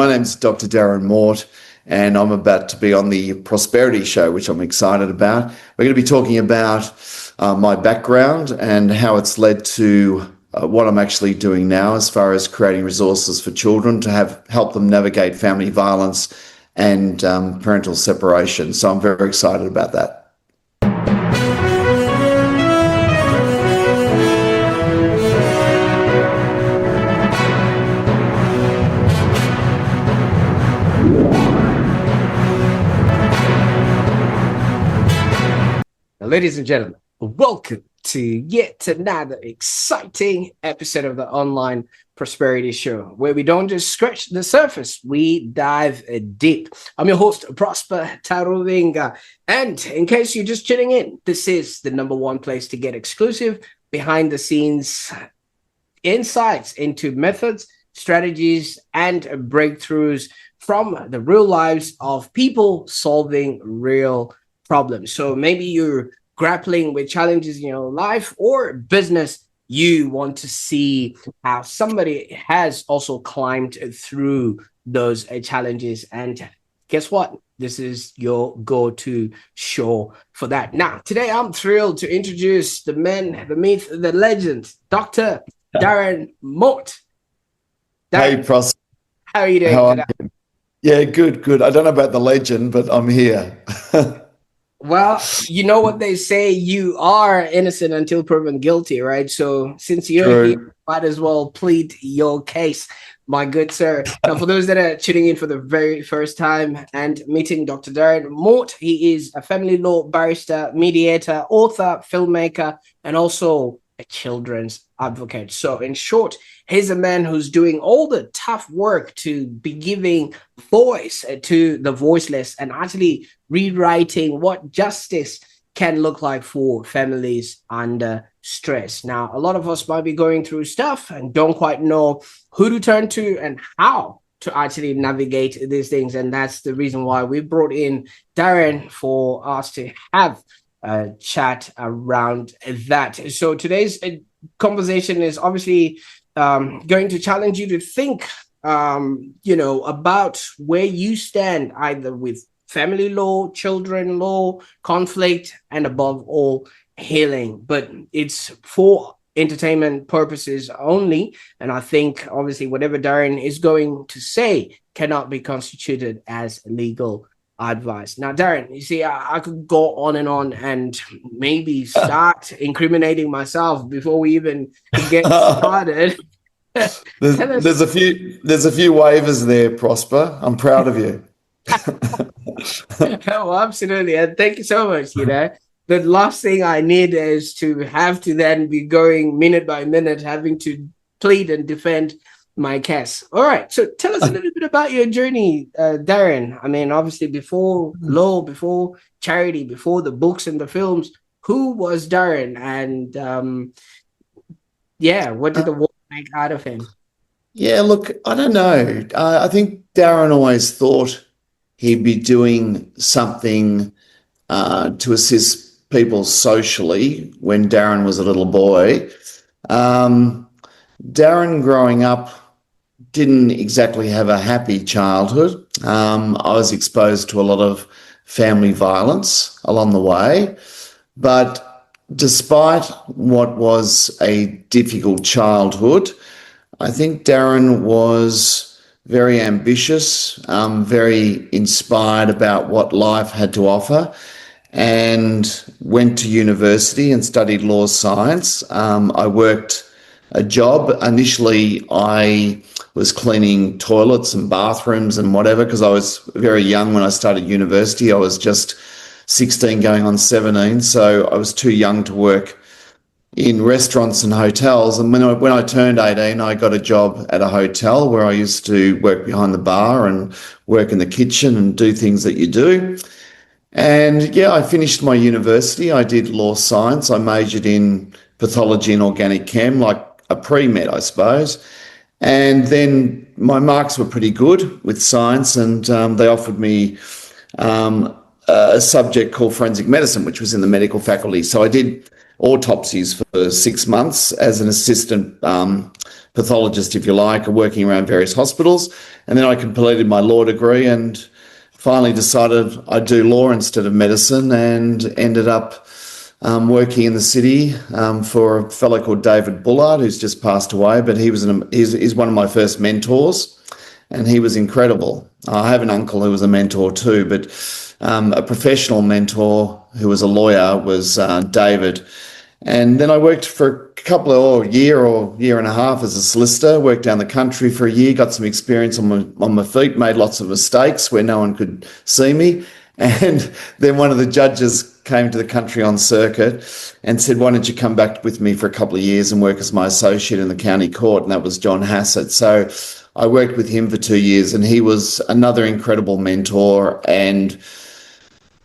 My name's Dr. Darren Mort, and I'm about to be on the Prosperity Show, which I'm excited about. We're going to be talking about my background and how it's led to what I'm actually doing now as far as creating resources for children to help them navigate family violence and parental separation. So I'm very excited about that. Ladies and gentlemen, welcome to yet another exciting episode of the Online Prosperity Show, where we don't just scratch the surface, we dive deep. I'm your host, Prosper Taruvinga, and in case you're just tuning in, this is the #1 place to get exclusive behind-the-scenes insights into methods, strategies, and breakthroughs from the real lives of people solving real problems. So maybe you're grappling with challenges in your life or business. You want to see how somebody has also climbed through those challenges. And guess what? This is your go-to show for that. Now, today I'm thrilled to introduce the man, the myth, the legend, Dr. Darren Mort. Hey, Pros. How are you doing today? Yeah, good. I don't know about the legend, but I'm here. Well, you know what they say, you are innocent until proven guilty, right? So since you're here, might as well plead your case, my good sir. Now, for those that are tuning in for the very first time and meeting Dr. Darren Mort, he is a family law barrister, mediator, author, filmmaker, and also a children's advocate. So in short, he's a man who's doing all the tough work to be giving voice to the voiceless and actually rewriting what justice can look like for families under stress. Now, a lot of us might be going through stuff and don't quite know who to turn to and how to actually navigate these things. And that's the reason why we brought in Darren for us to have a chat around that. So today's conversation is obviously going to challenge you to think, about where you stand, either with family law, children law, conflict, and above all, healing. But it's for entertainment purposes only. And I think, obviously, whatever Darren is going to say cannot be constituted as legal advice. Now, Darren, you see, I could go on and maybe start incriminating myself before we even get started. There's a few waivers there, Prosper. I'm proud of you. Oh, absolutely. And thank you so much. The last thing I need is to have to then be going minute by minute, having to plead and defend my case. All right. So tell us a little bit about your journey, Darren. I mean, obviously, before law, before charity, before the books and the films, who was Darren? And what did the world make out of him? Yeah, look, I don't know. I think Darren always thought he'd be doing something to assist people socially when Darren was a little boy. Darren, growing up, didn't exactly have a happy childhood. I was exposed to a lot of family violence along the way. But despite what was a difficult childhood, I think Darren was very ambitious, very inspired about what life had to offer, and went to university and studied law science. I worked a job. Initially, I was cleaning toilets and bathrooms and whatever, because I was very young when I started university. I was just 16 going on 17, so I was too young to work in restaurants and hotels. And when I turned 18, I got a job at a hotel where I used to work behind the bar and work in the kitchen and do things that you do. And I finished my university. I did law science. I majored in pathology and organic chem, like a pre-med, I suppose. And then my marks were pretty good with science, and they offered me a subject called forensic medicine, which was in the medical faculty. So I did autopsies for 6 months as an assistant pathologist, if you like, working around various hospitals. And then I completed my law degree and finally decided I'd do law instead of medicine, and ended up working in the city for a fellow called David Bullard, who's just passed away, but he's one of my first mentors, and he was incredible. I have an uncle who was a mentor too, but a professional mentor who was a lawyer was David. And then I worked for a couple of year and a half as a solicitor, worked down the country for a year, got some experience on my feet, made lots of mistakes where no one could see me. And then one of the judges came to the country on circuit and said, why don't you come back with me for a couple of years and work as my associate in the county court? And that was John Hassett. So I worked with him for 2 years, and he was another incredible mentor and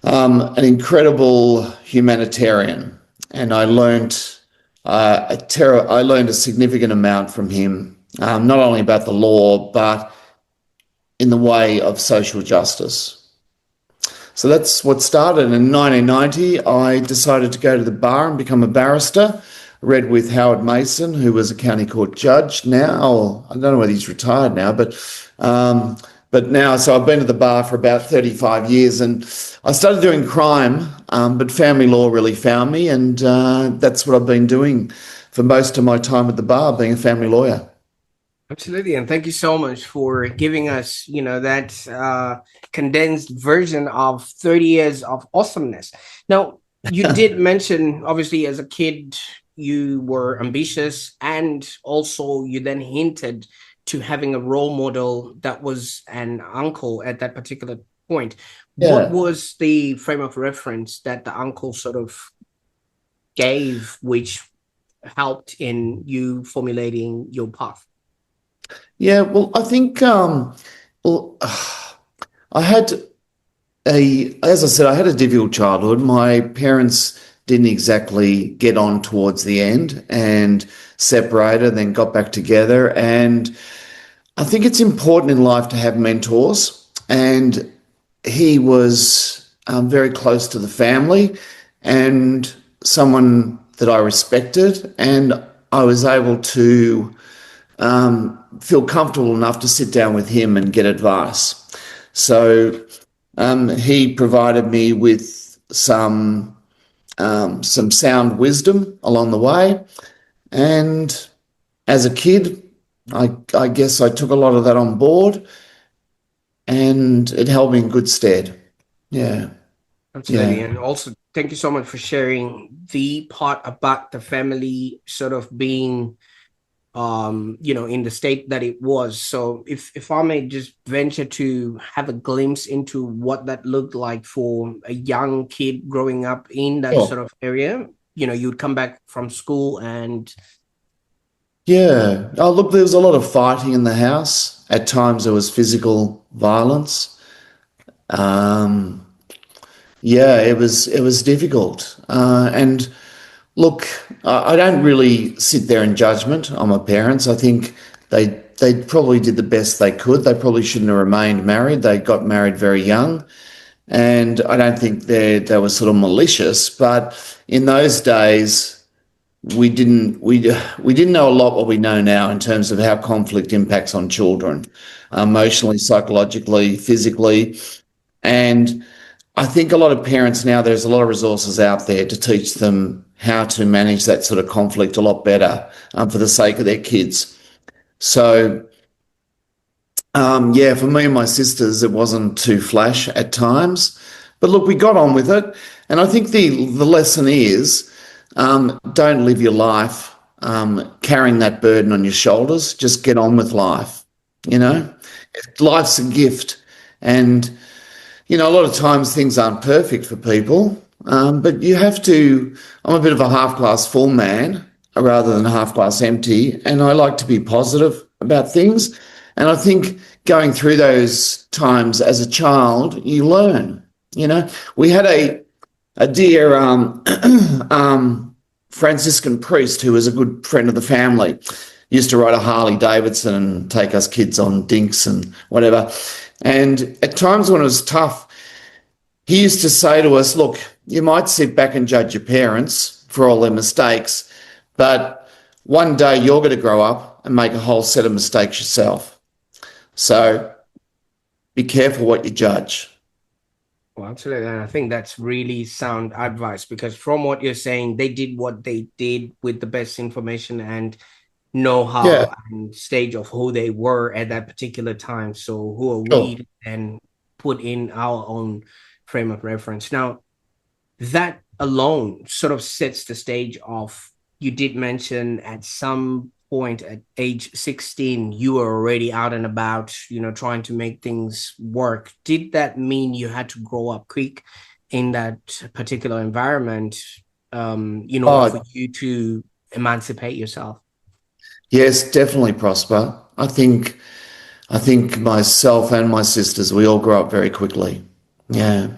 an incredible humanitarian. And I learned a significant amount from him, not only about the law, but in the way of social justice. So that's what started. In 1990, I decided to go to the bar and become a barrister. Read with Howard Mason, who was a county court judge now. I don't know whether he's retired now, but now, so I've been to the bar for about 35 years, and I started doing crime, but family law really found me, and that's what I've been doing for most of my time at the bar, being a family lawyer. Absolutely, and thank you so much for giving us, that condensed version of 30 years of awesomeness. Now, you did mention, obviously, as a kid, you were ambitious, and also you then hinted to having a role model that was an uncle at that particular point. Yeah. What was the frame of reference that the uncle sort of gave, which helped in you formulating your path? Yeah, well, I think, I had as I said, I had a difficult childhood. My parents didn't exactly get on towards the end and separated, then got back together. And I think it's important in life to have mentors. And he was very close to the family and someone that I respected. And I was able to feel comfortable enough to sit down with him and get advice. So he provided me with some sound wisdom along the way. And as a kid, I guess I took a lot of that on board, and it held me in good stead. Yeah. Absolutely. Yeah. And also, thank you so much for sharing the part about the family sort of being in the state that it was. So if I may just venture to have a glimpse into what that looked like for a young kid growing up in that Sure. sort of area, you'd come back from school and... Yeah. Oh, look, there was a lot of fighting in the house. At times there was physical violence. Yeah, it was difficult. And look, I don't really sit there in judgment on my parents. I think they probably did the best they could. They probably shouldn't have remained married. They got married very young, and I don't think they were sort of malicious. But in those days, we didn't know a lot what we know now in terms of how conflict impacts on children, emotionally, psychologically, physically. And I think a lot of parents now, there's a lot of resources out there to teach them how to manage that sort of conflict a lot better for the sake of their kids. So, yeah, for me and my sisters, it wasn't too flash at times. But look, we got on with it. And I think the lesson is don't live your life carrying that burden on your shoulders. Just get on with life. Life's a gift. And a lot of times things aren't perfect for people, but you have to. I'm a bit of a half glass full man rather than half glass empty, and I like to be positive about things. And I think going through those times as a child, you learn. We had a dear Franciscan priest who was a good friend of the family. He used to ride a Harley Davidson and take us kids on dinks and whatever. And at times when it was tough, he used to say to us, look, you might sit back and judge your parents for all their mistakes, but one day you're going to grow up and make a whole set of mistakes yourself. So be careful what you judge. Well, absolutely. And I think that's really sound advice, because from what you're saying, they did what they did with the best information and Yeah, know-how and stage of who they were at that particular time. So who are we sure. to then put in our own frame of reference? Now, that alone sort of sets the stage of, you did mention at some point at age 16 you were already out and about, trying to make things work. Did that mean you had to grow up quick in that particular environment, in order for Oh, you to emancipate yourself? yes, definitely, Prosper. I think myself and my sisters, we all grew up very quickly. Yeah.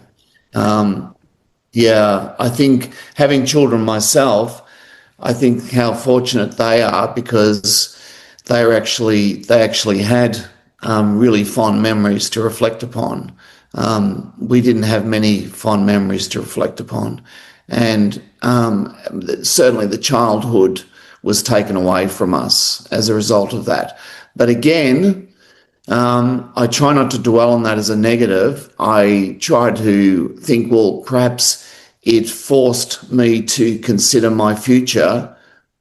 Um, yeah, I think having children myself, I think how fortunate they are, because they actually had really fond memories to reflect upon. We didn't have many fond memories to reflect upon, and certainly the childhood was taken away from us as a result of that. But again, I try not to dwell on that as a negative. I try to think, well, perhaps it forced me to consider my future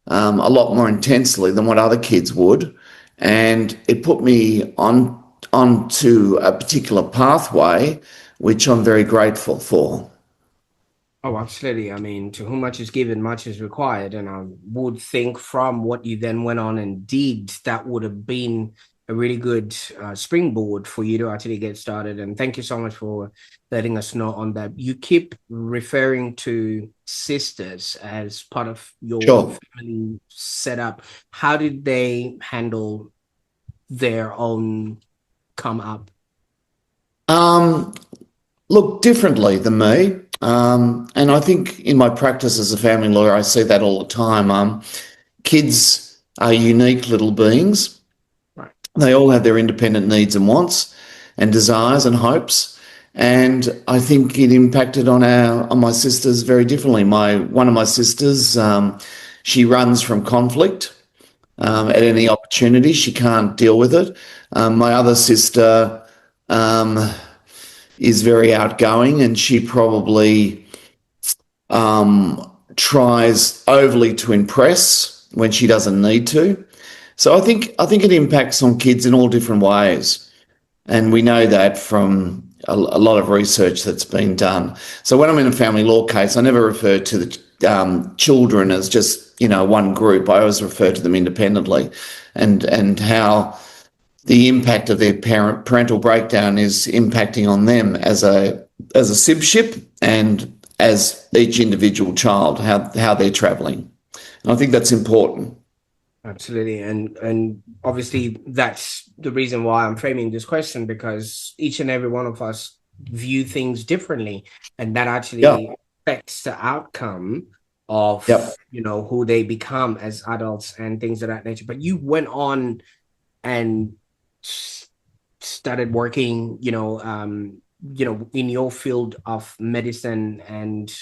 a lot more intensely than what other kids would, and it put me onto a particular pathway, which I'm very grateful for. Oh, absolutely. I mean, to whom much is given, much is required. And I would think from what you then went on and did, that would have been a really good springboard for you to actually get started. And thank you so much for letting us know on that. You keep referring to sisters as part of your Sure. family setup. How did they handle their own come up? Um, Look, differently than me. And I think in my practice as a family lawyer, I see that all the time. Kids are unique little beings. Right. They all have their independent needs and wants and desires and hopes. And I think it impacted on my sisters very differently. One of my sisters, she runs from conflict at any opportunity. She can't deal with it. My other sister um, is very outgoing, and she probably tries overly to impress when she doesn't need to. So I think it impacts on kids in all different ways, and we know that from a lot of research that's been done. So when I'm in a family law case, I never refer to the children as just one group. I always refer to them independently, and how the impact of their parental breakdown is impacting on them as a sibship and as each individual child, how they're travelling. And I think that's important. Absolutely. And obviously that's the reason why I'm framing this question, because each and every one of us view things differently. And that Yeah. actually affects the outcome of, Yep. who they become as adults and things of that nature. But you went on and started working, in your field of medicine and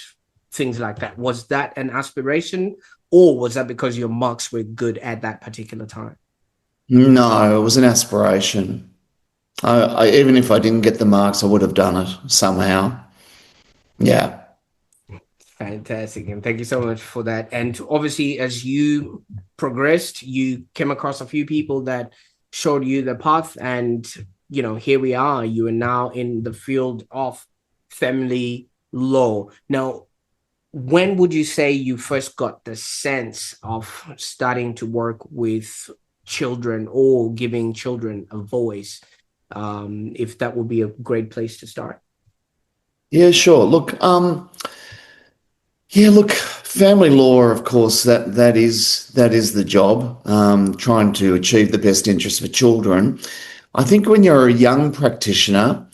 things like that. Was that an aspiration, or was that because your marks were good at that particular time? No, it was an aspiration. Even if I didn't get the marks, I would have done it somehow. Yeah. Fantastic. And thank you so much for that. And obviously, as you progressed, you came across a few people that showed you the path. And, here we are. You are now in the field of family law. Now, when would you say you first got the sense of starting to work with children or giving children a voice? If that would be a great place to start. Yeah, sure. Look, family law, of course, that is the job, trying to achieve the best interest for children. I think when you're a young practitioner,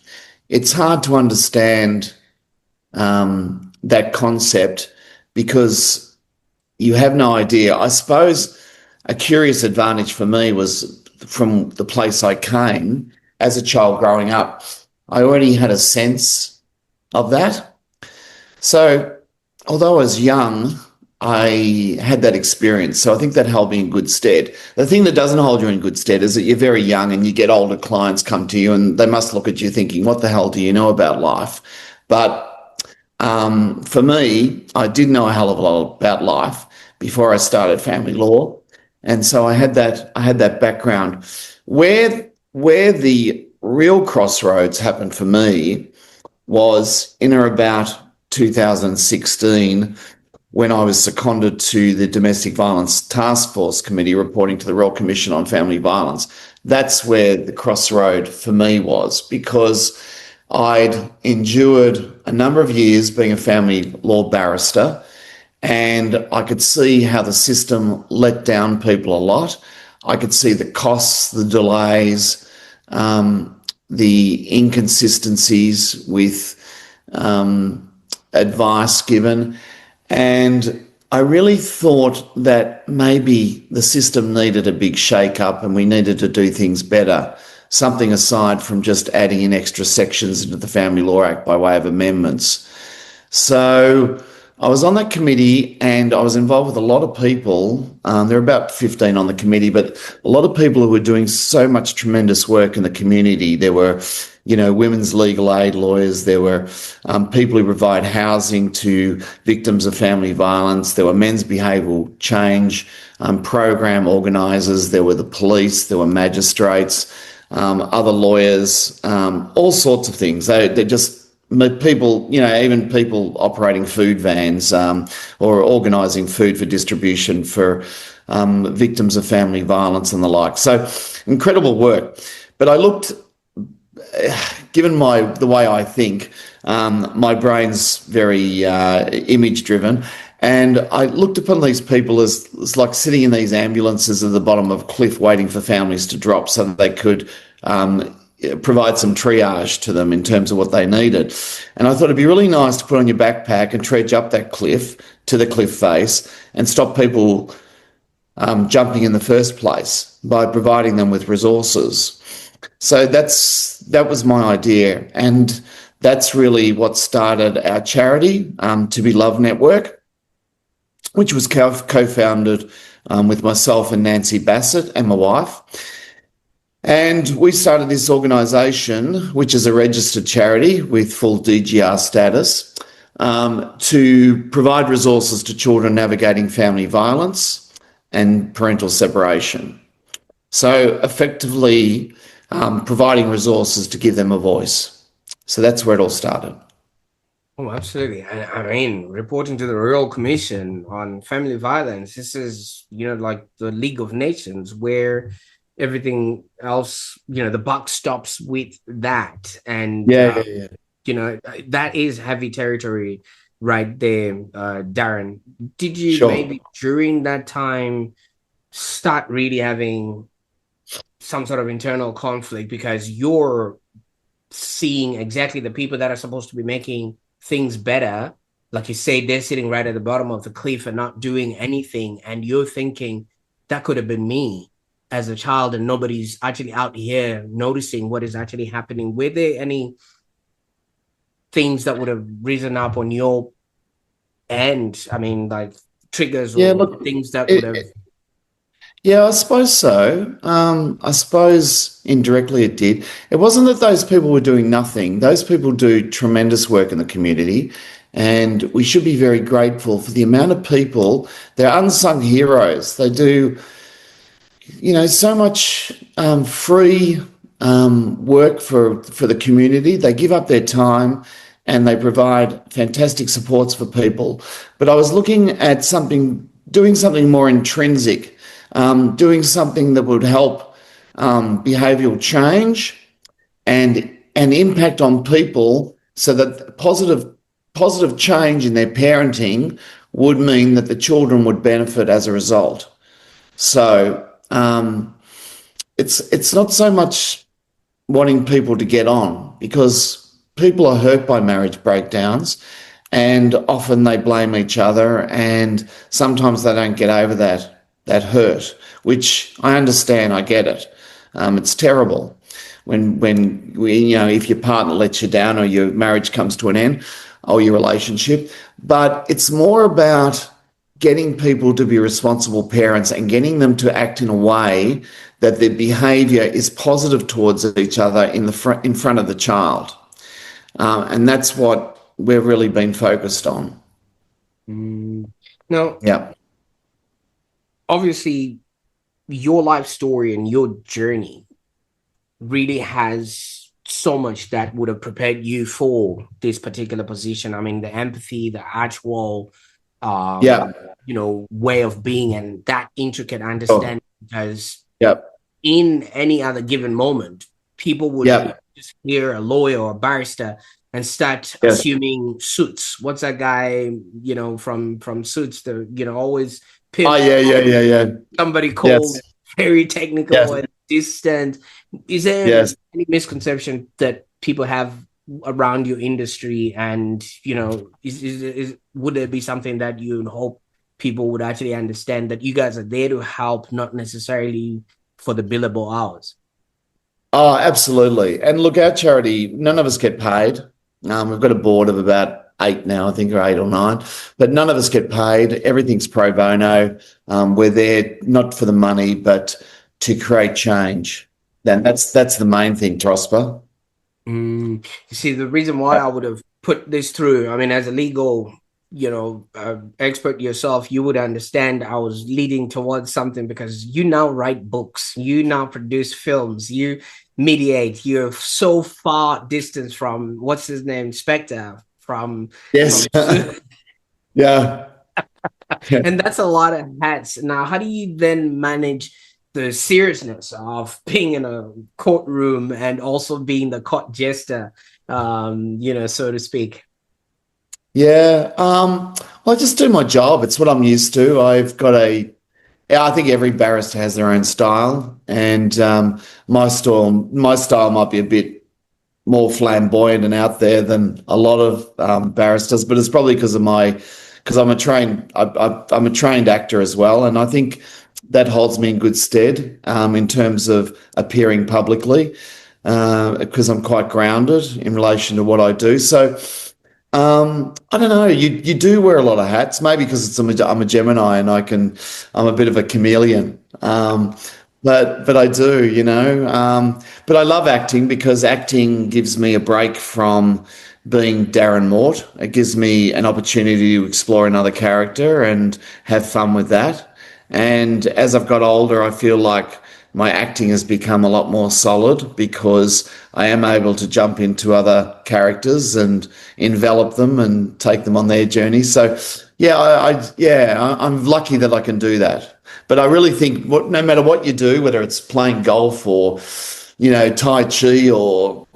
it's hard to understand that concept, because you have no idea. I suppose a curious advantage for me was from the place I came as a child growing up. I already had a sense of that. So, although I was young, I had that experience. So I think that held me in good stead. The thing that doesn't hold you in good stead is that you're very young and you get older clients come to you and they must look at you thinking, what the hell do you know about life? But for me, I did know a hell of a lot about life before I started family law. And so I had that background. Where the real crossroads happened for me was in or about 2016 when I was seconded to the Domestic Violence Task Force Committee reporting to the Royal Commission on Family Violence. That's where the crossroad for me was, because I'd endured a number of years being a family law barrister, and I could see how the system let down people a lot. I could see the costs, the delays, the inconsistencies with advice given. And I really thought that maybe the system needed a big shake-up and we needed to do things better, something aside from just adding in extra sections into the Family Law Act by way of amendments. So I was on that committee and I was involved with a lot of people. There were about 15 on the committee, but a lot of people who were doing so much tremendous work in the community. There were, women's legal aid lawyers. There were people who provide housing to victims of family violence. There were men's behavioural change program organisers. There were the police. There were magistrates, other lawyers, all sorts of things. They just people, even people operating food vans or organising food for distribution for victims of family violence and the like. So incredible work. But I looked, given the way I think, my brain's very image driven, and I looked upon these people as like sitting in these ambulances at the bottom of a cliff waiting for families to drop so that they could provide some triage to them in terms of what they needed. And I thought it'd be really nice to put on your backpack and trudge up that cliff to the cliff face and stop people jumping in the first place by providing them with resources. So that was my idea. And that's really what started our charity, To Be Loved Network, which was co-founded with myself and Nancy Bassett and my wife. And we started this organisation, which is a registered charity with full DGR status, to provide resources to children navigating family violence and parental separation. So effectively providing resources to give them a voice. So that's where it all started. Oh, absolutely. And I mean, reporting to the Royal Commission on Family Violence, this is, like the League of Nations, where everything else, the buck stops with that. And, that is heavy territory right there, Darren. Did you maybe during that time start really having some sort of internal conflict because you're seeing exactly the people that are supposed to be making things better, like you say, they're sitting right at the bottom of the cliff and not doing anything, and you're thinking that could have been me as a child and nobody's actually out here noticing what is actually happening? Were there any things that would have risen up on your end? I mean, like triggers or things that would have... Yeah, I suppose so. I suppose indirectly it did. It wasn't that those people were doing nothing. Those people do tremendous work in the community, and we should be very grateful for the amount of people. They're unsung heroes. They do, so much free work for the community. They give up their time and they provide fantastic supports for people. But I was looking at doing something more intrinsic, doing something that would help behavioural change and an impact on people, so that positive change in their parenting would mean that the children would benefit as a result. So it's not so much wanting people to get on, because people are hurt by marriage breakdowns and often they blame each other, and sometimes they don't get over that hurt, which I understand. I get it. It's terrible when if your partner lets you down or your marriage comes to an end or your relationship. But it's more about getting people to be responsible parents and getting them to act in a way that their behaviour is positive towards each other in front of the child. And that's what we've really been focused on. Now, yeah, obviously, your life story and your journey really has so much that would have prepared you for this particular position. I mean, the empathy, the actual, yeah, way of being, and that intricate sure. understanding. Because Yep. in any other given moment, people would Yep. just hear a lawyer or a barrister and start Yes. assuming Suits. What's that guy, from Suits? The always Oh, pimp, yeah, yeah, yeah, yeah. somebody cold, Yes. very technical Yes. and distant. Is there Yes. any misconception that people have around your industry? And would there be something that you hope people would actually understand, that you guys are there to help, not necessarily for the billable hours? Oh, absolutely. And look, our charity, none of us get paid. We've got a board of about 8 now, I think, or 8 or 9, but none of us get paid. Everything's pro bono. We're there not for the money, but to create change. Then that's the main thing, Prosper. You see, the reason why I would have put this through, I mean, as a legal, expert yourself, you would understand I was leading towards something, because you now write books, you now produce films, you mediate, you're so far distance from, what's his name, Spectre, from Yes. Yeah. and that's a lot of hats. Now, how do you then manage the seriousness of being in a courtroom and also being the court jester, so to speak? Yeah. I just do my job. It's what I'm used to. Yeah, I think every barrister has their own style, and my style might be a bit more flamboyant and out there than a lot of barristers, but it's probably because I'm a trained actor as well, and I think that holds me in good stead in terms of appearing publicly because I'm quite grounded in relation to what I do. So I don't know. You do wear a lot of hats, maybe because I'm a Gemini and I'm a bit of a chameleon. But I do, But I love acting because acting gives me a break from being Darren Mort. It gives me an opportunity to explore another character and have fun with that. And as I've got older, I feel like my acting has become a lot more solid because I am able to jump into other characters and envelop them and take them on their journey. So, yeah, I'm lucky that I can do that. But I really think no matter what you do, whether it's playing golf or Tai Chi or,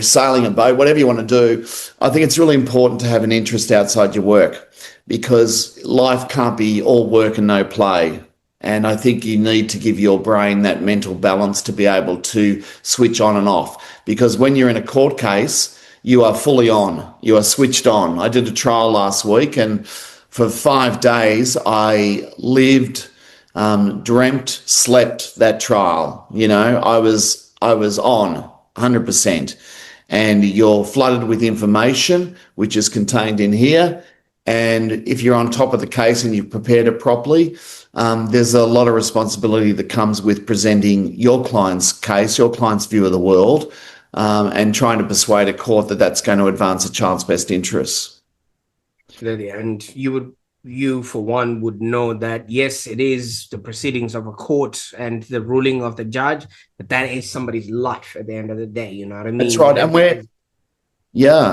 sailing a boat, whatever you want to do, I think it's really important to have an interest outside your work because life can't be all work and no play. And I think you need to give your brain that mental balance to be able to switch on and off. Because when you're in a court case, you are fully on, you are switched on. I did a trial last week, and for 5 days, I lived, dreamt, slept that trial. I was on 100%. And you're flooded with information, which is contained in here. And if you're on top of the case and you've prepared it properly, there's a lot of responsibility that comes with presenting your client's case, your client's view of the world, and trying to persuade a court that that's going to advance a child's best interests. Absolutely. And you for one would know that, yes, it is the proceedings of a court and the ruling of the judge, but that is somebody's life at the end of the day. You know what I That's mean? right.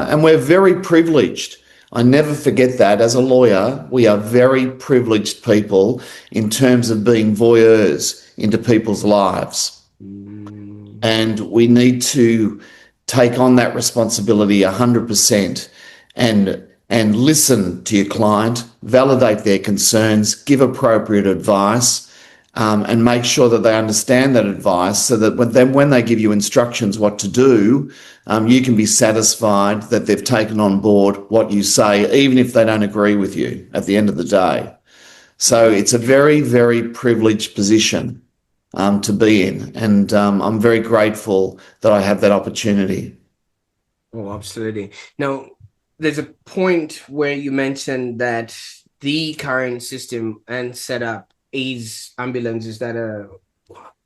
And we're very privileged. I never forget that. As a lawyer, we are very privileged people in terms of being voyeurs into people's lives. And we need to take on that responsibility 100% and listen to your client, validate their concerns, give appropriate advice, and make sure that they understand that advice so that when they give you instructions what to do, you can be satisfied that they've taken on board what you say, even if they don't agree with you at the end of the day. So it's a very, very privileged position to be in. And I'm very grateful that I have that opportunity. Oh, absolutely. Now, there's a point where you mentioned that the current system and setup is ambulances that are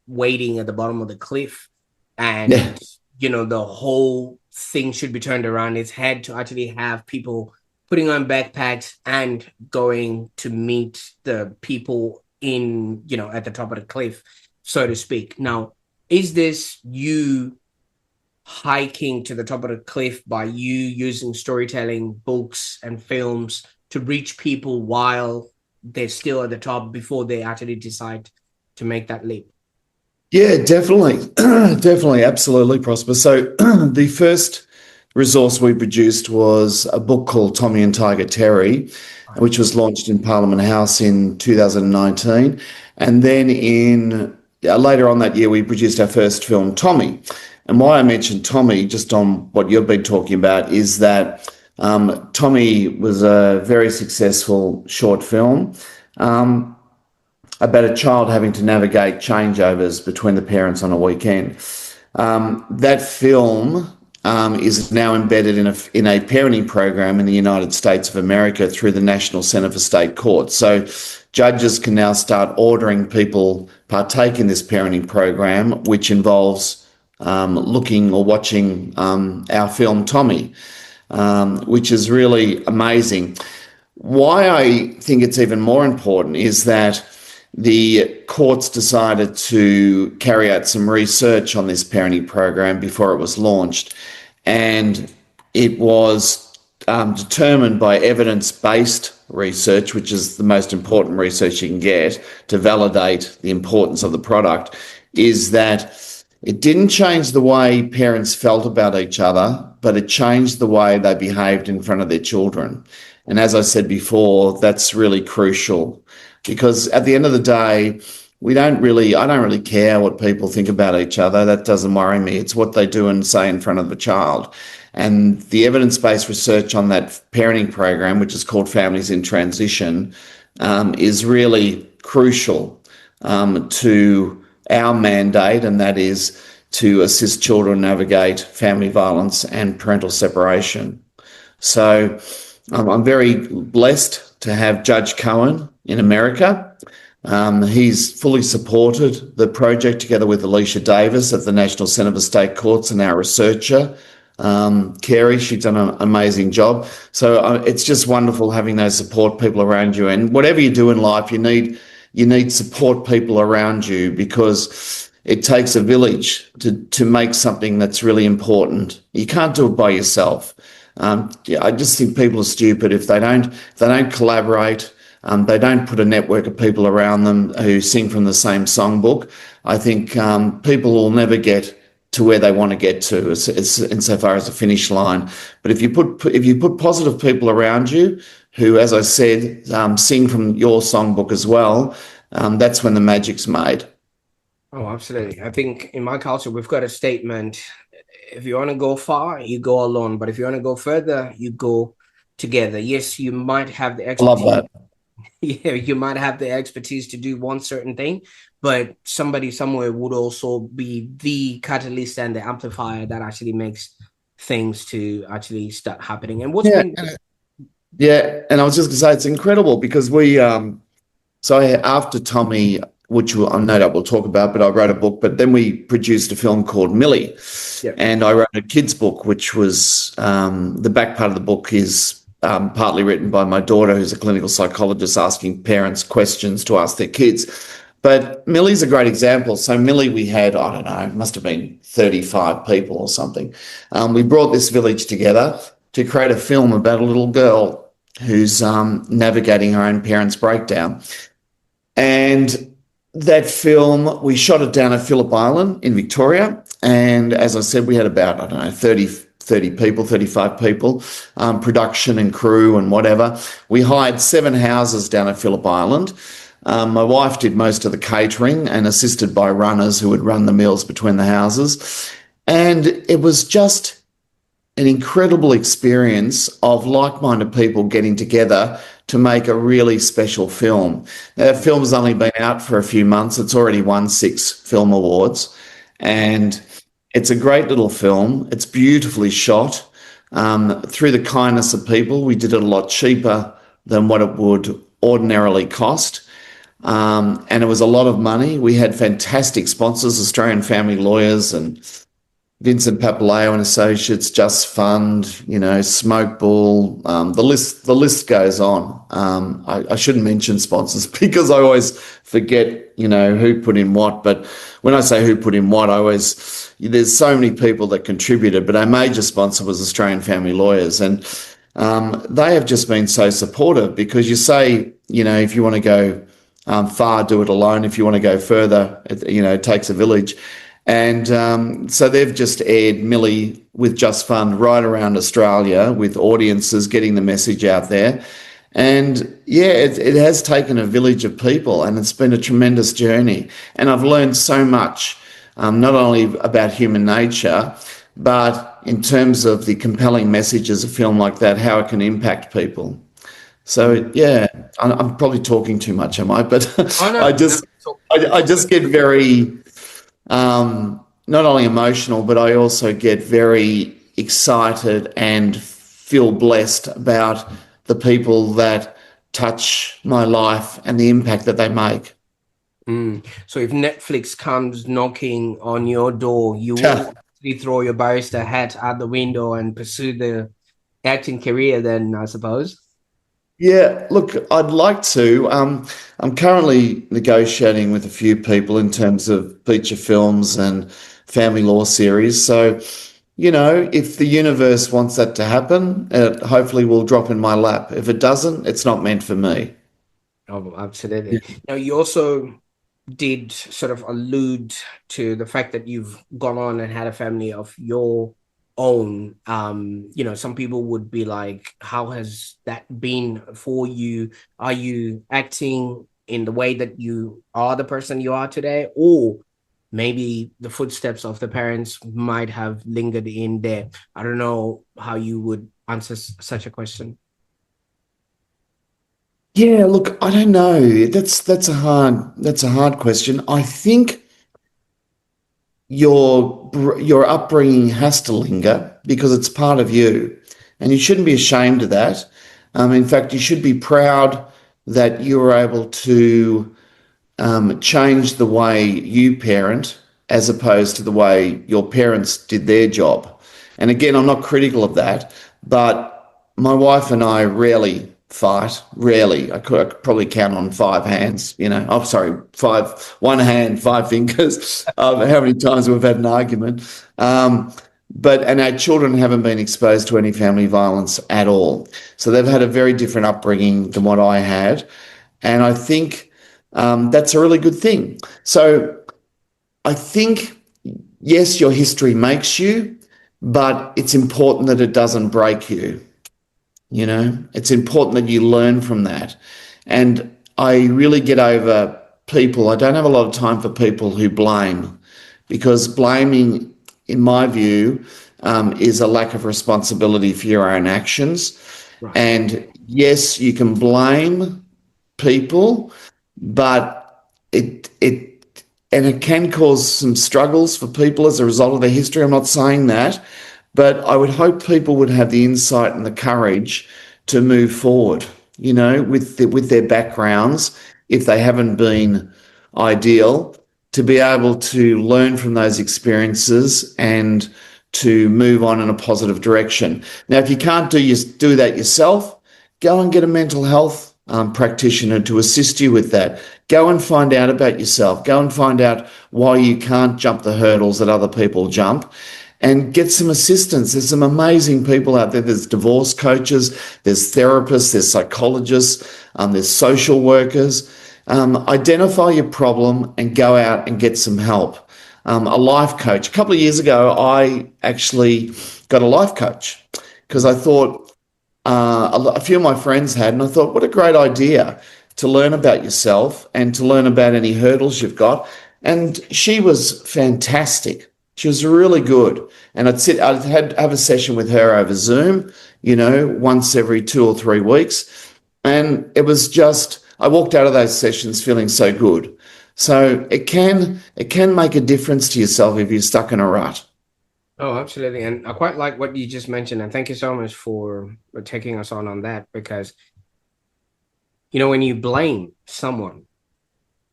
waiting at the bottom of the cliff, Yeah. and the whole thing should be turned around its head to actually have people putting on backpacks and going to meet the people in at the top of the cliff, so to speak. Now, is this you hiking to the top of the cliff by you using storytelling, books, and films to reach people while they're still at the top before they actually decide to make that leap? Yeah, definitely. Definitely, absolutely, Prosper. So the first resource we produced was a book called Tommy and Tiger Terry, which was launched in Parliament House in 2019. And then in later on that year, we produced our first film, Tommy. And why I mentioned Tommy, just on what you've been talking about, is that Tommy was a very successful short film. About a child having to navigate changeovers between the parents on a weekend. That film is now embedded in a parenting program in the United States of America through the National Center for State Courts. So judges can now start ordering people partake in this parenting program, which involves looking or watching our film Tommy, which is really amazing. Why I think it's even more important is that the courts decided to carry out some research on this parenting program before it was launched, and it was determined by evidence-based research, which is the most important research you can get to validate the importance of the product, is that it didn't change the way parents felt about each other, but it changed the way they behaved in front of their children. And as I said before, that's really crucial, because at the end of the day, I don't really care what people think about each other. That doesn't worry me. It's what they do and say in front of the child. And the evidence-based research on that parenting program, which is called Families in Transition, is really crucial to our mandate, and that is to assist children navigate family violence and parental separation. So I'm very blessed to have Judge Cohen in America. He's fully supported the project together with Alicia Davis at the National Centre for State Courts and our researcher, Carey. She's done an amazing job. So it's just wonderful having those support people around you. And whatever you do in life, you need support people around you, because it takes a village to make something that's really important. You can't do it by yourself. I just think people are stupid if they don't collaborate. They don't put a network of people around them who sing from the same songbook. I think people will never get to where they want to get to, insofar as the finish line. But if you put positive people around you who, as I said, sing from your songbook as well, that's when the magic's made. Oh, absolutely. I think in my culture, we've got a statement: if you want to go far, you go alone. But if you want to go further, you go together. Yes, you might have the I love expertise. that. Yeah, you might have the expertise to do one certain thing, but somebody somewhere would also be the catalyst and the amplifier that actually makes things to actually start happening. And what's Yeah, been yeah. And I was just going to say, it's incredible because after Tommy, which no doubt we'll talk about, but I wrote a book, but then we produced a film called Millie. Yeah. And I wrote a kid's book, which was the back part of the book is partly written by my daughter, who's a clinical psychologist, asking parents questions to ask their kids. But Millie's a great example. So Millie, we had, I don't know, it must have been 35 people or something. We brought this village together to create a film about a little girl who's navigating her own parents' breakdown. And that film, we shot it down at Phillip Island in Victoria. And as I said, we had about, I don't know, 30 people, 35 people, production and crew and whatever. We hired 7 houses down at Phillip Island. My wife did most of the catering and assisted by runners who would run the meals between the houses. And it was just an incredible experience of like-minded people getting together to make a really special film. Now, that film's only been out for a few months. It's already won 6 film awards, and it's a great little film. It's beautifully shot. Through the kindness of people, we did it a lot cheaper than what it would ordinarily cost. And it was a lot of money. We had fantastic sponsors, Australian Family Lawyers and Vincent Papaleo and Associates, Just Fund, Smoke Ball. The list goes on. I shouldn't mention sponsors because I always forget, who put in what. But when I say who put in what, there's so many people that contributed. But our major sponsor was Australian Family Lawyers, and they have just been so supportive because you say, if you want to go far, do it alone. If you want to go further, it takes a village. And so they've just aired Millie with Just Fund right around Australia with audiences, getting the message out there. And yeah, it has taken a village of people, and it's been a tremendous journey. And I've learned so much, not only about human nature, but in terms of the compelling messages a film like that, how it can impact people. So yeah, I'm probably talking too much, am I? But Oh no, I no. just I just get very not only emotional, but I also get very excited and feel blessed about the people that touch my life and the impact that they make. So if Netflix comes knocking on your door, you will actually throw your barrister hat out the window and pursue the acting career then, I suppose. Yeah, look, I'd like to. I'm currently negotiating with a few people in terms of feature films and family law series. So, if the universe wants that to happen, it hopefully will drop in my lap. If it doesn't, it's not meant for me. Oh, absolutely. Now, you also did sort of allude to the fact that you've gone on and had a family of your own. Some people would be like, how has that been for you? Are you acting in the way that you are the person you are today? Or maybe the footsteps of the parents might have lingered in there. I don't know how you would answer such a question. Yeah, look, I don't know. That's a hard question. I think your upbringing has to linger because it's part of you, and you shouldn't be ashamed of that. In fact, you should be proud that you were able to change the way you parent as opposed to the way your parents did their job. And again, I'm not critical of that, but my wife and I rarely fight. Rarely. I could probably count on five hands, I'm sorry, one hand, five fingers of how many times we've had an argument. And our children haven't been exposed to any family violence at all. So they've had a very different upbringing than what I had. And I think that's a really good thing. So I think, yes, your history makes you, but it's important that it doesn't break you. It's important that you learn from that. And I really get over people. I don't have a lot of time for people who blame, because blaming, in my view, is a lack of responsibility for your own actions. Right. And yes, you can blame people, but it can cause some struggles for people as a result of their history. I'm not saying that, but I would hope people would have the insight and the courage to move forward, with their backgrounds, if they haven't been ideal, to be able to learn from those experiences and to move on in a positive direction. Now, if you can't do that yourself, go and get a mental health practitioner to assist you with that. Go and find out about yourself. Go and find out why you can't jump the hurdles that other people jump, and get some assistance. There's some amazing people out there. There's divorce coaches, there's therapists, there's psychologists, there's social workers. Identify your problem and go out and get some help. A life coach. A couple of years ago, I actually got a life coach because I thought, a few of my friends had, and I thought, what a great idea to learn about yourself and to learn about any hurdles you've got. And she was fantastic. She was really good. And I'd have a session with her over Zoom, once every 2 or 3 weeks. And it was just, I walked out of those sessions feeling so good. So it can make a difference to yourself if you're stuck in a rut. Oh, absolutely. And I quite like what you just mentioned. And thank you so much for taking us on that, because when you blame someone,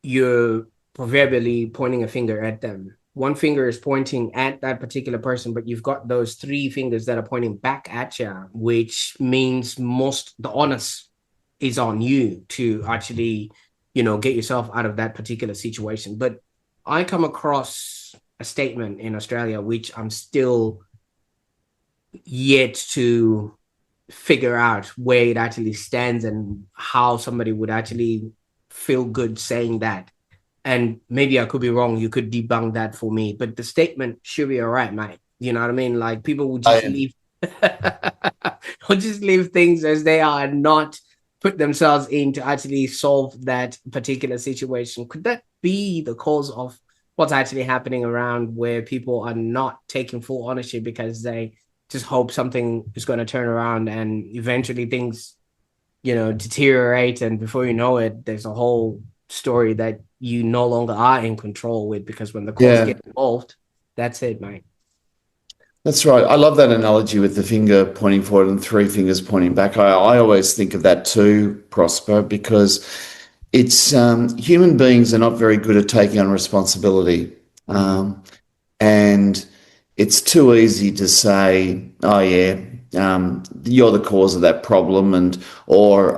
you're proverbially pointing a finger at them. One finger is pointing at that particular person, but you've got those three fingers that are pointing back at you, which means the onus is on you to actually, get yourself out of that particular situation. But I come across a statement in Australia, which I'm still yet to figure out where it actually stands and how somebody would actually feel good saying that. And maybe I could be wrong. You could debunk that for me. But the statement should be all right, mate. You know what I mean? Like people will just leave will just leave things as they are and not put themselves in to actually solve that particular situation. Could that be the cause of what's actually happening around, where people are not taking full ownership because they just hope something is going to turn around and eventually things, deteriorate, and before you know it, there's a whole story that you no longer are in control with, because when the courts get involved, that's it, mate. That's right. I love that analogy with the finger pointing forward and three fingers pointing back. I always think of that too, Prosper, because it's human beings are not very good at taking on responsibility. And it's too easy to say, oh, yeah, you're the cause of that problem, or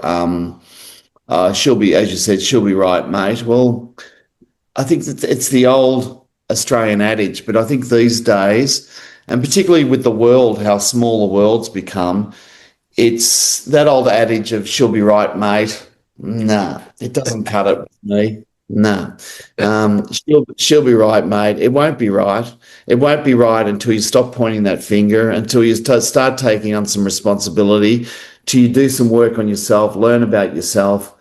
she'll be, as you said, she'll be right, mate. Well, I think that it's the old Australian adage, but I think these days, and particularly with the world, how small the world's become, it's that old adage of she'll be right, mate. Nah, it doesn't cut it with me. Nah. She'll be right, mate. It won't be right. It won't be right until you stop pointing that finger, until you start taking on some responsibility, till you do some work on yourself, learn about yourself.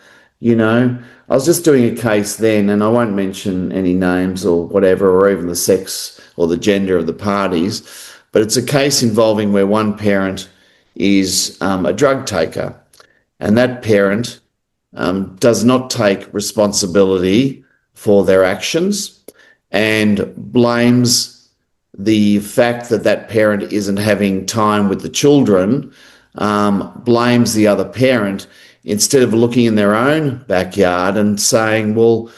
I was just doing a case then, and I won't mention any names or whatever, or even the sex or the gender of the parties, but it's a case involving where one parent is a drug taker, and that parent does not take responsibility for their actions and blames the fact that that parent isn't having time with the children, blames the other parent, instead of looking in their own backyard and saying, well,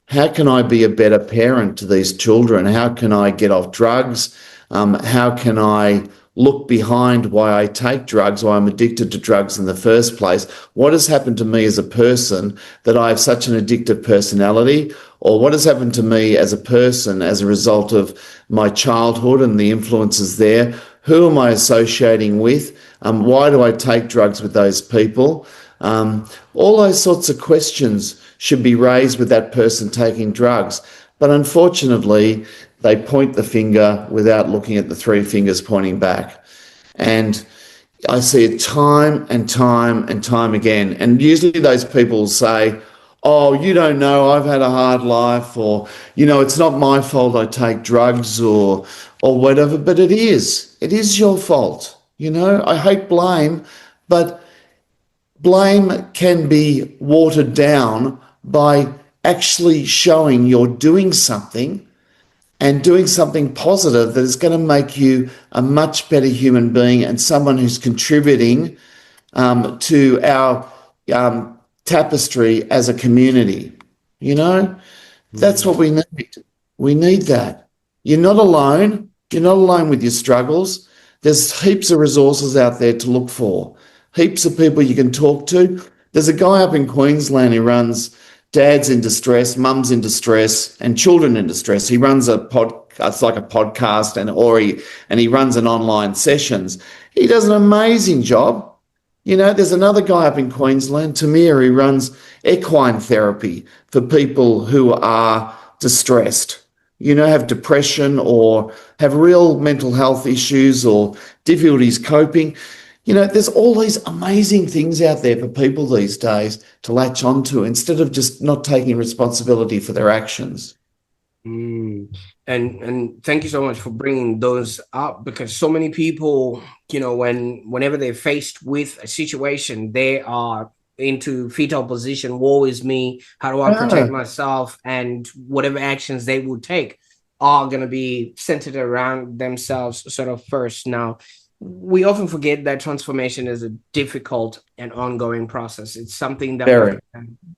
how can I be a better parent to these children? How can I get off drugs? How can I look behind why I take drugs, why I'm addicted to drugs in the first place? What has happened to me as a person that I have such an addictive personality? Or what has happened to me as a person as a result of my childhood and the influences there? Who am I associating with? Why do I take drugs with those people? All those sorts of questions should be raised with that person taking drugs. But unfortunately, they point the finger without looking at the three fingers pointing back. And I see it time and time and time again. And usually those people say, oh, you don't know, I've had a hard life, or, it's not my fault I take drugs or whatever, but it is. It is your fault. I hate blame, but blame can be watered down by actually showing you're doing something, and doing something positive that is going to make you a much better human being and someone who's contributing to our tapestry as a community. That's what we need. We need that. You're not alone. You're not alone with your struggles. There's heaps of resources out there to look for, heaps of people you can talk to. There's a guy up in Queensland who runs Dads in Distress, Mums in Distress, and Children in Distress. He runs it's like a podcast, and he runs an online sessions. He does an amazing job. There's another guy up in Queensland, Tamir, who runs equine therapy for people who are distressed, have depression or have real mental health issues or difficulties coping. There's all these amazing things out there for people these days to latch onto instead of just not taking responsibility for their actions. And thank you so much for bringing those up, because so many people, whenever they're faced with a situation, they are into fetal position. Woe is me. How do I protect myself? And whatever actions they will take are going to be centered around themselves sort of first. Now, we often forget that transformation is a difficult and ongoing process. It's something that we Very.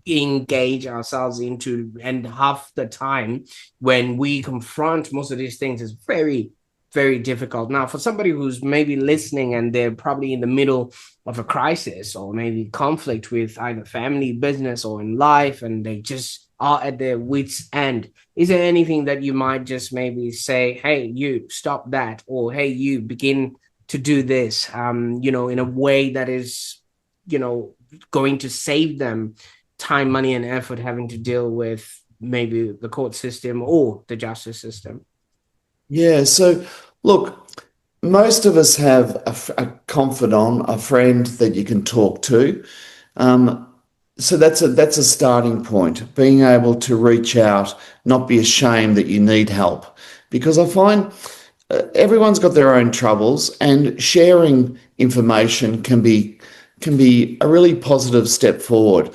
engage ourselves into, and half the time when we confront most of these things is very, very difficult. Now, for somebody who's maybe listening and they're probably in the middle of a crisis or maybe conflict with either family, business, or in life, and they just are at their wits' end, is there anything that you might just maybe say, hey, you stop that, or hey, you begin to do this, in a way that is, going to save them time, money, and effort having to deal with maybe the court system or the justice system? Yeah. So, look, most of us have a confidant, a friend that you can talk to. Um, so that's a starting point. Being able to reach out, not be ashamed that you need help, because I find everyone's got their own troubles, and sharing information can be a really positive step forward.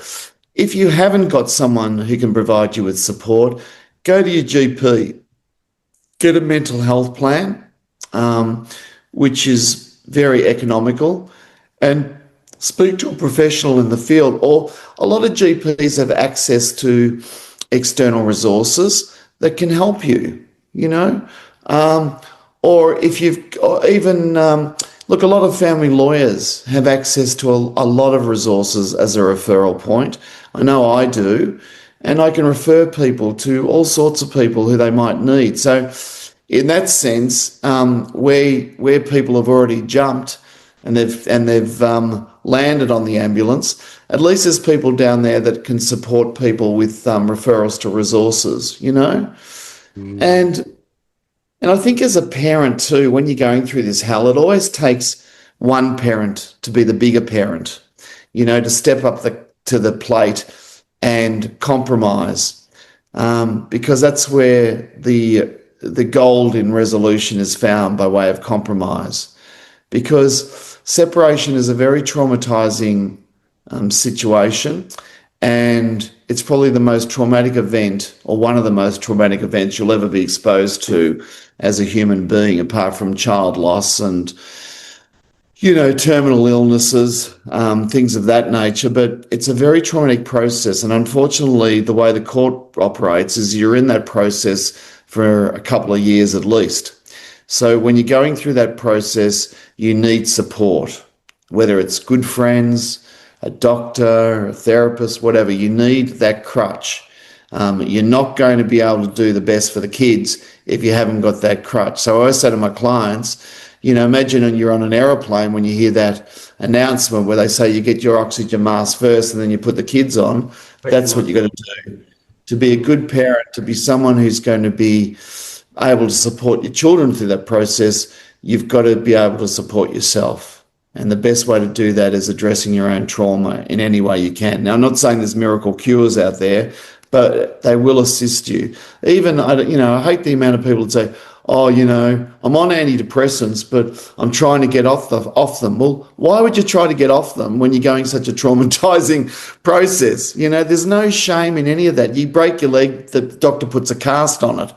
If you haven't got someone who can provide you with support, go to your GP, get a mental health plan, um, which is very economical, and speak to a professional in the field. Or a lot of GPs have access to external resources that can help you, you know. Or if you've or even look, a lot of family lawyers have access to a lot of resources as a referral point. I know I do, and I can refer people to all sorts of people who they might need. So, in that sense, where people have already jumped and they've landed on the ambulance, at least there's people down there that can support people with referrals to resources, you know. Mm. And and I think as a parent too, when you're going through this hell, it always takes one parent to be the bigger parent, you know, to step up to the plate and compromise, because that's where the gold in resolution is found by way of compromise. Because separation is a very traumatizing situation, and it's probably the most traumatic event, or one of the most traumatic events you'll ever be exposed to as a human being, apart from child loss and, you know, terminal illnesses, things of that nature. But it's a very traumatic process. And unfortunately, the way the court operates is you're in that process for a couple of years at least. So when you're going through that process, you need support, whether it's good friends, a doctor, a therapist, whatever. You need that crutch. You're not going to be able to do the best for the kids if you haven't got that crutch. So I always say to my clients, you know, imagine you're on an aeroplane when you hear that announcement where they say you get your oxygen mask first and then you put the kids on. Pretty That's what much. you've got to do. To be a good parent, to be someone who's going to be able to support your children through that process, you've got to be able to support yourself. And the best way to do that is addressing your own trauma in any way you can. Now, I'm not saying there's miracle cures out there, but they will assist you. Even, I hate the amount of people that say, oh, you know, I'm on antidepressants, but I'm trying to get off them. Well, why would you try to get off them when you're going such a traumatizing process? You know, there's no shame in any of that. You break your leg, the doctor puts a cast on it.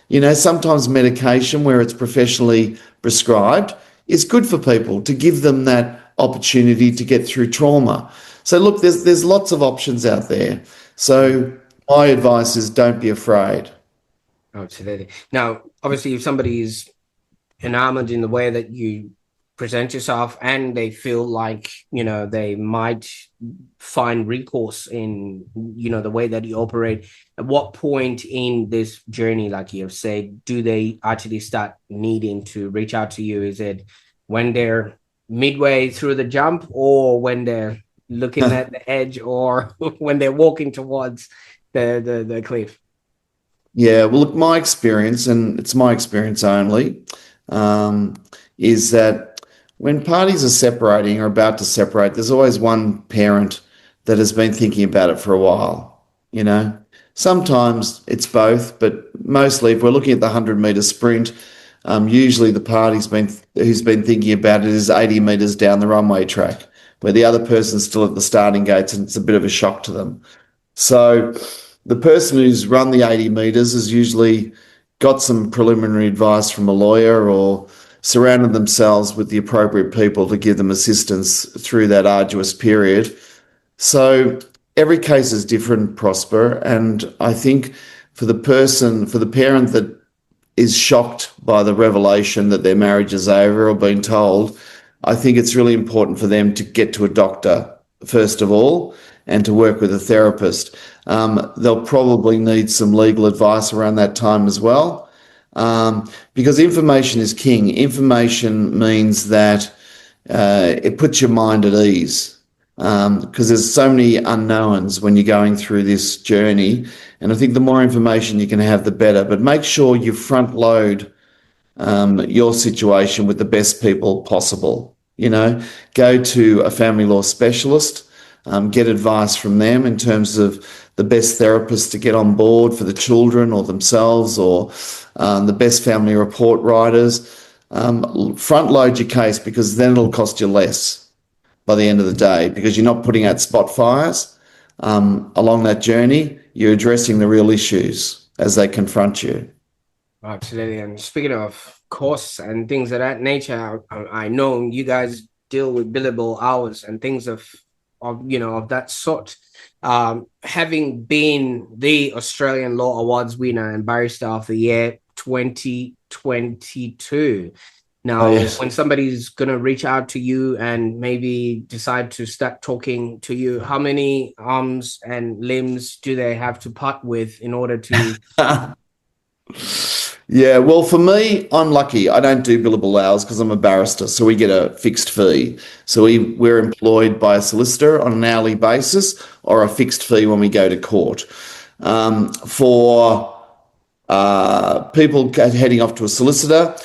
You know, sometimes medication where it's professionally prescribed is good for people to give them that opportunity to get through trauma. So look, there's lots of options out there. So my advice is don't be afraid. Absolutely. Now, obviously, if somebody is enamored in the way that you present yourself and they feel like, they might find recourse in, the way that you operate, at what point in this journey, like you have said, do they actually start needing to reach out to you? Is it when they're midway through the jump, or when they're looking at the edge, or when they're walking towards the cliff? Yeah, well, look, my experience, and it's my experience only, um, is that when parties are separating or about to separate, there's always one parent that has been thinking about it for a while, you know. Sometimes it's both, but mostly if we're looking at the 100-meter sprint, usually the party's been who's been thinking about it is 80 meters down the runway track, where the other person's still at the starting gates and it's a bit of a shock to them. So the person who's run the 80 metres has usually got some preliminary advice from a lawyer or surrounded themselves with the appropriate people to give them assistance through that arduous period. So every case is different, Prosper, and I think for the parent that is shocked by the revelation that their marriage is over or being told, I think it's really important for them to get to a doctor first of all and to work with a therapist. They'll probably need some legal advice around that time as well, because information is king. Information means that it puts your mind at ease, because there's so many unknowns when you're going through this journey. And I think the more information you can have, the better. But make sure you front load your situation with the best people possible. Go to a family law specialist, get advice from them in terms of the best therapist to get on board for the children or themselves, or the best family report writers. Front load your case, because then it'll cost you less by the end of the day, because you're not putting out spot fires along that journey. You're addressing the real issues as they confront you. Absolutely. And speaking of costs and things of that nature, I know you guys deal with billable hours and things of that sort. Having been the Australian Law Awards winner and Barrister of the Year 2022. Now, yes. When somebody's going to reach out to you and maybe decide to start talking to you, how many arms and limbs do they have to part with in order to... Yeah, well, for me, I'm lucky. I don't do billable hours because I'm a barrister, so we get a fixed fee. So we're employed by a solicitor on an hourly basis, or a fixed fee when we go to court. For people heading off to a solicitor,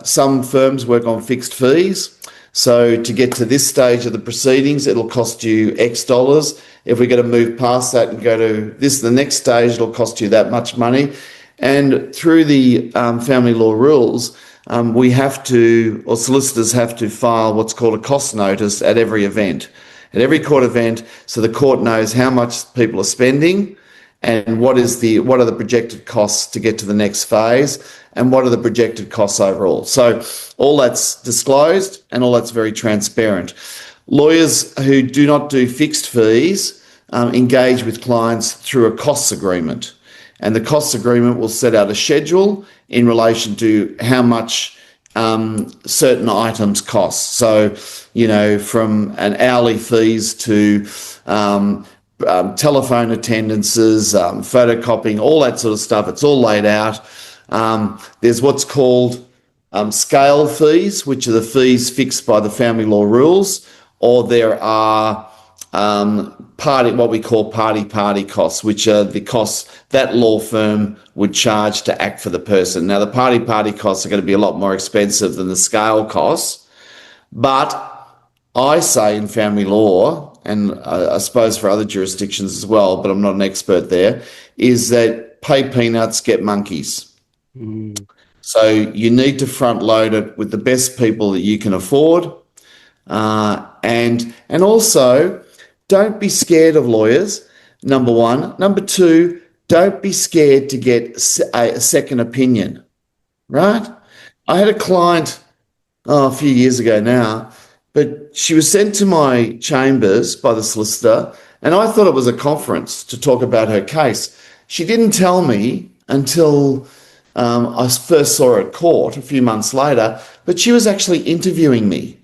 some firms work on fixed fees. So to get to this stage of the proceedings, it'll cost you X dollars. If we're going to move past that and go to the next stage, it'll cost you that much money. And through the family law rules, solicitors have to file what's called a cost notice at every event, at every court event, so the court knows how much people are spending and what are the projected costs to get to the next phase, and what are the projected costs overall. So all that's disclosed and all that's very transparent. Lawyers who do not do fixed fees engage with clients through a costs agreement. And the costs agreement will set out a schedule in relation to how much certain items cost. So, from an hourly fees to telephone attendances, photocopying, all that sort of stuff. It's all laid out. There's what's called scale fees, which are the fees fixed by the family law rules, or there are what we call party costs, which are the costs that law firm would charge to act for the person. Now, the party costs are going to be a lot more expensive than the scale costs, but I say in family law, and I suppose for other jurisdictions as well, but I'm not an expert there, is that pay peanuts, get monkeys. So you need to front load it with the best people that you can afford, and also don't be scared of lawyers, number one. Number two, don't be scared to get a second opinion, right? I had a client a few years ago now, but she was sent to my chambers by the solicitor, and I thought it was a conference to talk about her case. She didn't tell me until I first saw her at court a few months later, but she was actually interviewing me.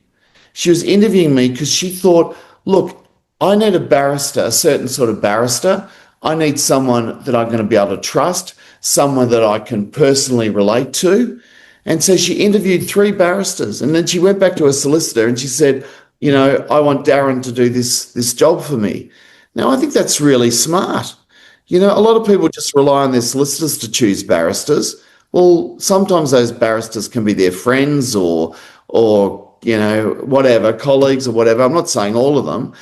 She was interviewing me because she thought, look, I need a barrister, a certain sort of barrister. I need someone that I'm going to be able to trust, someone that I can personally relate to. And so she interviewed 3 barristers, and then she went back to her solicitor and she said, I want Darren to do this job for me. Now, I think that's really smart. A lot of people just rely on their solicitors to choose barristers. Well, sometimes those barristers can be their friends or whatever, colleagues or whatever. I'm not saying all of them.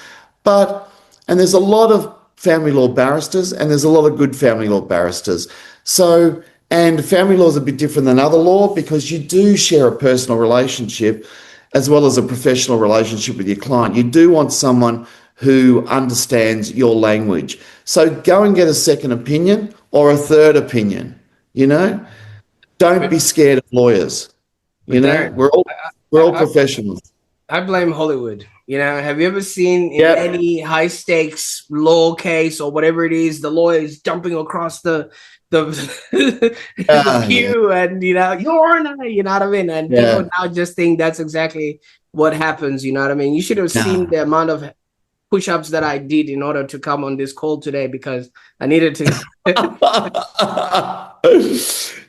And there's a lot of family law barristers, and there's a lot of good family law barristers. So, and family law is a bit different than other law because you do share a personal relationship as well as a professional relationship with your client. You do want someone who understands your language. So go and get a second opinion or a third opinion, Don't be scared of lawyers. You But know, Darren, we're all I, professionals. I blame Hollywood. You know, have you ever seen in Yep. any high stakes law case or whatever it is, the lawyer is jumping across the the Yeah. pew and Your Honor, you know what I mean? And people Yeah. now just think that's exactly what happens, you know what I mean? You should have seen No. the amount of push-ups that I did in order to come on this call today because I needed to.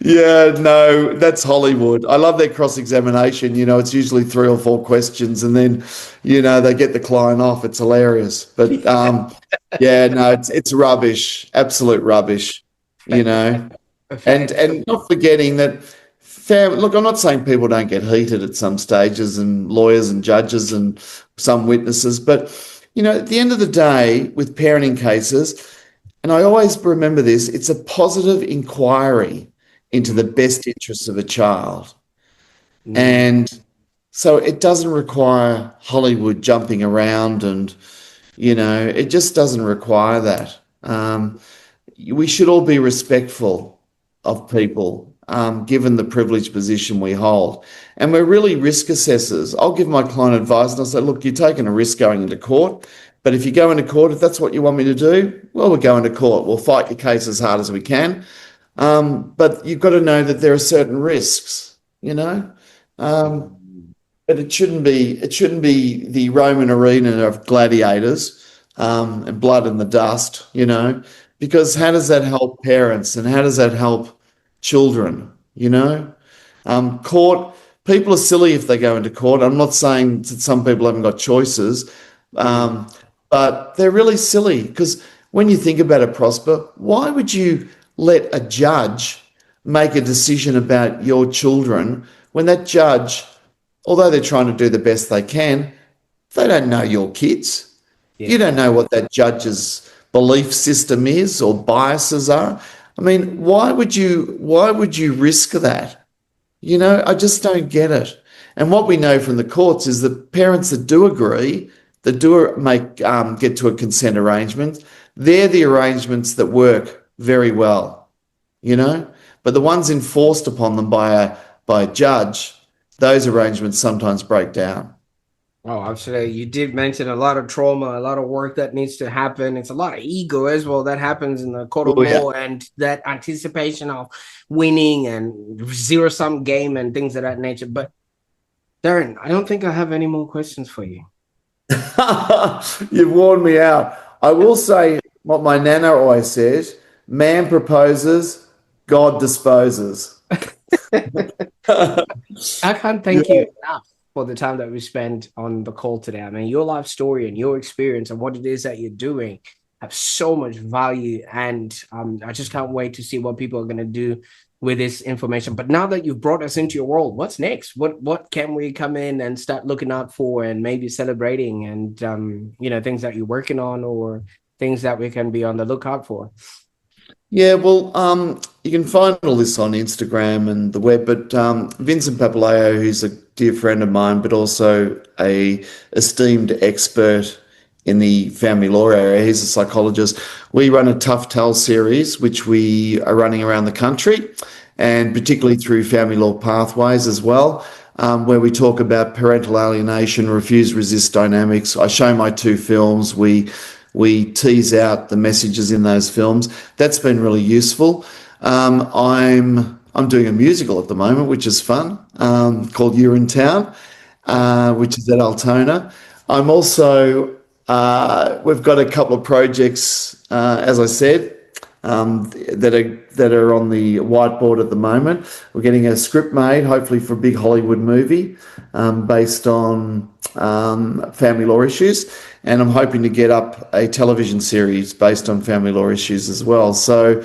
Yeah, no, that's Hollywood. I love their cross-examination. It's usually 3 or 4 questions, and then, they get the client off. It's hilarious. But yeah, no, it's rubbish, absolute rubbish. You know, and not forgetting that. Look, I'm not saying people don't get heated at some stages, and lawyers and judges and some witnesses, but at the end of the day, with parenting cases. And I always remember this, it's a positive inquiry into the best interests of a child. Mm. And so it doesn't require Hollywood jumping around and, it just doesn't require that. We should all be respectful of people, given the privileged position we hold. And we're really risk assessors. I'll give my client advice and I'll say, look, you're taking a risk going into court. But if you go into court, if that's what you want me to do, well, we'll go into court. We'll fight your case as hard as we can. But you've got to know that there are certain risks, you know. Um, but it shouldn't be the Roman arena of gladiators and blood in the dust, because how does that help parents and how does that help children, Court, people are silly if they go into court. I'm not saying that some people haven't got choices, Mm. um, but they're really silly because when you think about it, Prosper, why would you let a judge make a decision about your children when that judge, although they're trying to do the best they can, they don't know your kids. You Yeah. don't know what that judge's belief system is or biases are. I mean, why would you risk that? I just don't get it. And what we know from the courts is that parents that do agree, that do make get to a consent arrangement, they're the arrangements that work very well. You know, but the ones enforced upon them by a judge, those arrangements sometimes break down. Oh, absolutely. You did mention a lot of trauma, a lot of work that needs to happen. It's a lot of ego as well that happens in the court of Oh yeah. law and that anticipation of winning and zero sum game and things of that nature. But Darren, I don't think I have any more questions for you. You've worn me out. I will say what my nana always says: man proposes, God disposes. I can't Yeah. thank you enough for the time that we spent on the call today. I mean, your life story and your experience and what it is that you're doing have so much value, and I just can't wait to see what people are going to do with this information. But now that you've brought us into your world, what's next? What can we come in and start looking out for, and maybe celebrating, and things that you're working on or things that we can be on the lookout for? Yeah, well, you can find all this on Instagram and the web, but Vincent Papaleo, who's a dear friend of mine, but also a esteemed expert in the family law area, he's a psychologist. We run a Tough Tell series, which we are running around the country, and particularly through family law pathways as well, where we talk about parental alienation, refuse resist dynamics. I show my 2 films. We tease out the messages in those films. That's been really useful. I'm doing a musical at the moment, which is fun, called You're in Town, which is at Altona. I'm also we've got a couple of projects, as I said, that are on the whiteboard at the moment. We're getting a script made, hopefully for a big Hollywood movie, based on family law issues, and I'm hoping to get up a television series based on family law issues as well. So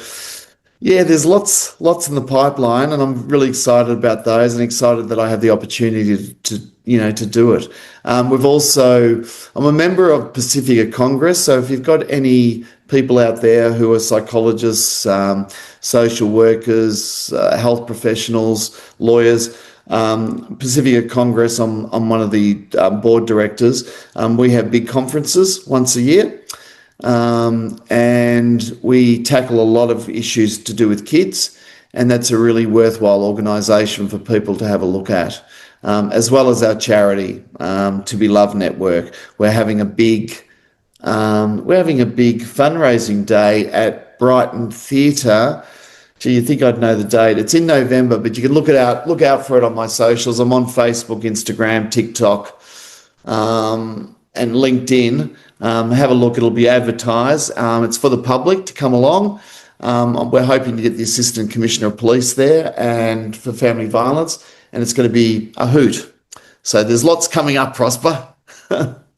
yeah, there's lots in the pipeline, and I'm really excited about those, and excited that I have the opportunity to do it. I'm a member of Pacifica Congress, so if you've got any people out there who are psychologists, social workers, health professionals, lawyers, Pacifica Congress, I'm one of the board directors. We have big conferences once a year. And we tackle a lot of issues to do with kids. And that's a really worthwhile organisation for people to have a look at, as well as our charity, To Be Love Network. We're having a big fundraising day at Brighton Theatre. Gee, you'd think I'd know the date. It's in November, but you can look out for it on my socials. I'm on Facebook, Instagram, TikTok, and LinkedIn. Have a look. It'll be advertised. It's for the public to come along. We're hoping to get the Assistant Commissioner of Police there and for family violence, and it's going to be a hoot. So there's lots coming up, Prosper.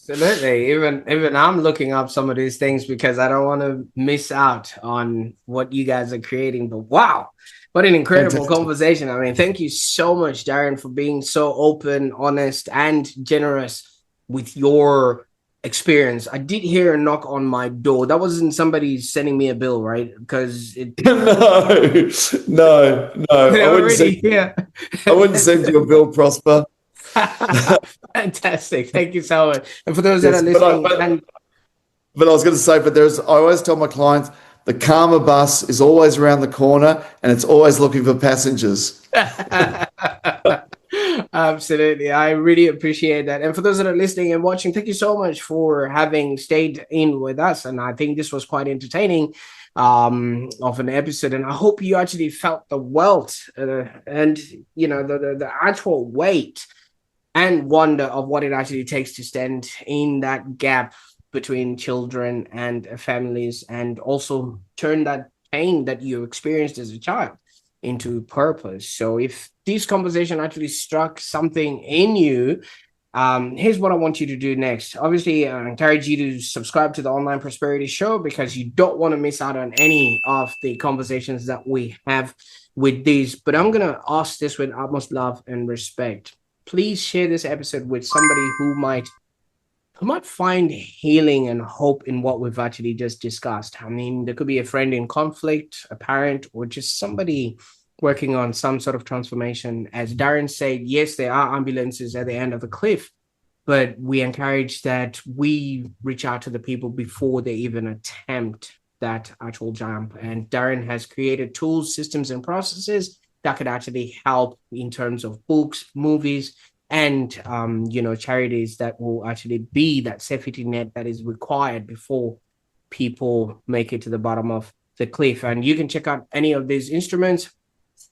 Absolutely. Even I'm looking up some of these things because I don't want to miss out on what you guys are creating. But wow, what an incredible conversation. I mean, thank you so much, Darren, for being so open, honest, and generous with your experience. I did hear a knock on my door. That wasn't somebody sending me a bill, right? Because it No. I wouldn't send you a bill, Prosper. Fantastic. Thank you so much. And for those that are listening, but I was going to say, I always tell my clients, the Karma bus is always around the corner and it's always looking for passengers. Absolutely. I really appreciate that. And for those that are listening and watching, thank you so much for having stayed in with us. And I think this was quite entertaining of an episode. And I hope you actually felt the wealth and, the actual weight and wonder of what it actually takes to stand in that gap between children and families, and also turn that pain that you experienced as a child into purpose. So if this conversation actually struck something in you, here's what I want you to do next. Obviously, I encourage you to subscribe to the Online Prosperity Show because you don't want to miss out on any of the conversations that we have with these. But I'm going to ask this with utmost love and respect. Please share this episode with somebody who might find healing and hope in what we've actually just discussed. I mean, there could be a friend in conflict, a parent, or just somebody working on some sort of transformation. As Darren said, yes, there are ambulances at the end of the cliff, but we encourage that we reach out to the people before they even attempt that actual jump. And Darren has created tools, systems, and processes that could actually help in terms of books, movies, and charities that will actually be that safety net that is required before people make it to the bottom of the cliff. And you can check out any of these instruments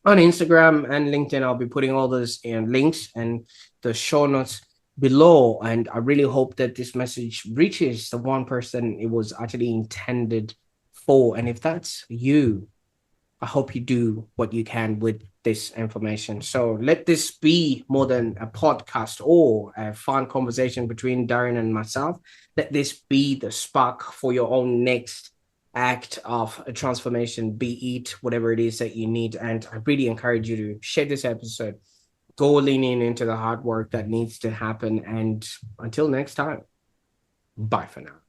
on Instagram and LinkedIn. I'll be putting all those in links and the show notes below. And I really hope that this message reaches the one person it was actually intended for. And if that's you, I hope you do what you can with this information. So let this be more than a podcast or a fun conversation between Darren and myself. Let this be the spark for your own next act of a transformation, be it whatever it is that you need. And I really encourage you to share this episode. Go leaning into the hard work that needs to happen. And until next time, bye for now.